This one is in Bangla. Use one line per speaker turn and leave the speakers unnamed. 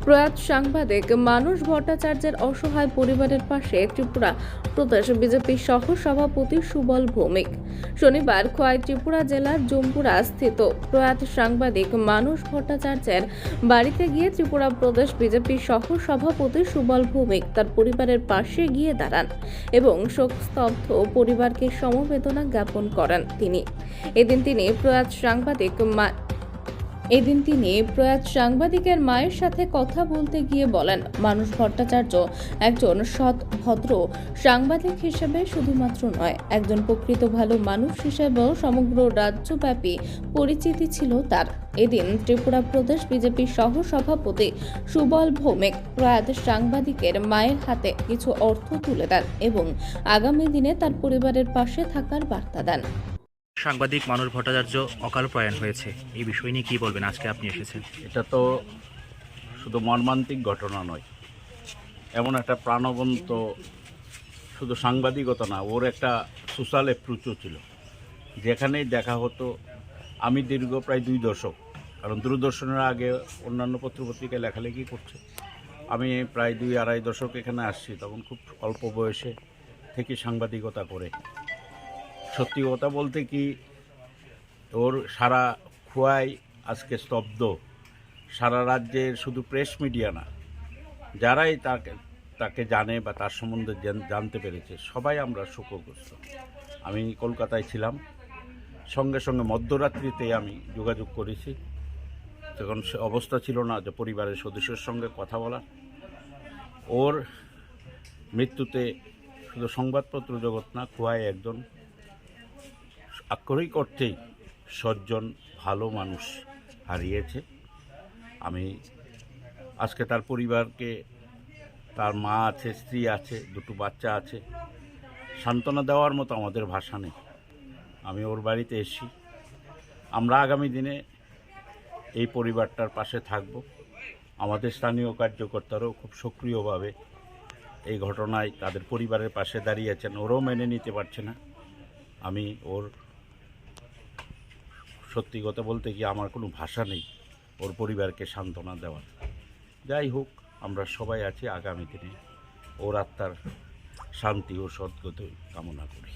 প্রয়াত সাংবাদিক মানস ভট্টাচার্যের অসহায় পরিবারের পাশে ত্রিপুরা প্রদেশ বিজেপি সহ সভাপতি সুবল ভৌমিক। শনিবার খোয়াই ত্রিপুরা জেলার জম্পুরা স্থিত প্রয়াত সাংবাদিক মানস ভট্টাচার্যের বাড়িতে গিয়ে ত্রিপুরা প্রদেশ বিজেপি সহ সভাপতি সুবল ভৌমিক তার পরিবারের পাশে গিয়ে দাঁড়ান এবং শোকস্তব্ধ পরিবারকে সমবেদনা জ্ঞাপন করেন। এদিন তিনি প্রয়াত সাংবাদিকের মায়ের সাথে কথা বলতে গিয়ে বলেন, মানস ভট্টাচার্য একজন সৎ ভদ্র সাংবাদিক হিসেবে শুধুমাত্র নয়, একজন প্রকৃত ভালো মানুষ হিসেবেও সমগ্র রাজ্যব্যাপী পরিচিতি ছিল তার। এদিন ত্রিপুরা প্রদেশ বিজেপি সহ সভাপতি সুবল ভৌমিক প্রয়াত সাংবাদিকের মায়ের হাতে কিছু অর্থ তুলে দেন এবং আগামী দিনে তার পরিবারের পাশে থাকার বার্তা দেন।
সাংবাদিক মানস ভট্টাচার্য অকাল প্রয়াণ হয়েছে, এই বিষয় নিয়ে কি বলবেন? আজকে আপনি এসেছেন।
এটা তো শুধু মর্মান্তিক ঘটনা নয়, এমন একটা প্রাণবন্ত, শুধু সাংবাদিকতা না, ওর একটা সোশ্যাল অ্যাপ্রোচও ছিল। যেখানেই দেখা হতো, আমি দীর্ঘ প্রায় 2 দশক, কারণ দূরদর্শনের আগে অন্যান্য পত্রপত্রিকায় লেখালেখি করছে, আমি প্রায় 2-2.5 দশক এখানে আসছি। তখন খুব অল্প বয়সে থেকে সাংবাদিকতা করে, সত্যি কথা বলতে কি, ওর সারা খোয়াই আজকে স্তব্ধ। সারা রাজ্যের শুধু প্রেস মিডিয়া না, যারাই তাকে জানে বা তার সম্বন্ধে জানতে পেরেছে, সবাই আমরা শোকগ্রস্ত। আমি কলকাতায় ছিলাম, সঙ্গে সঙ্গে মধ্যরাত্রিতে আমি যোগাযোগ করেছি। তখন সে অবস্থা ছিল না যে পরিবারের সদস্যের সঙ্গে কথা বলা। ওর মৃত্যুতে শুধু সংবাদপত্র জগৎ না, খোয়াই একজন আক্ষরিক অর্থেই সজ্জন ভালো মানুষ হারিয়েছে। আমি আজকে তার পরিবারকে, তার মা আছে, স্ত্রী আছে, 2 বাচ্চা আছে, সান্ত্বনা দেওয়ার মতো আমাদের ভাষা নেই। আমি ওর বাড়িতে এসেছি। আমরা আগামী দিনে এই পরিবারটার পাশে থাকব। আমাদের স্থানীয় কার্যকর্তারাও খুব সক্রিয়ভাবে এই ঘটনায় তাদের পরিবারের পাশে দাঁড়িয়েছেন। ওরও মেনে নিতে পারছে না। আমি ওর সত্যি কথা বলতে কি, আমার কোনো ভাষা নেই ওর পরিবারকে সান্ত্বনা দেওয়ার। যাই হোক, আমরা সবাই আছি, আগামী দিনে ওর আত্মার শান্তি ও সদ্গতি কামনা করি।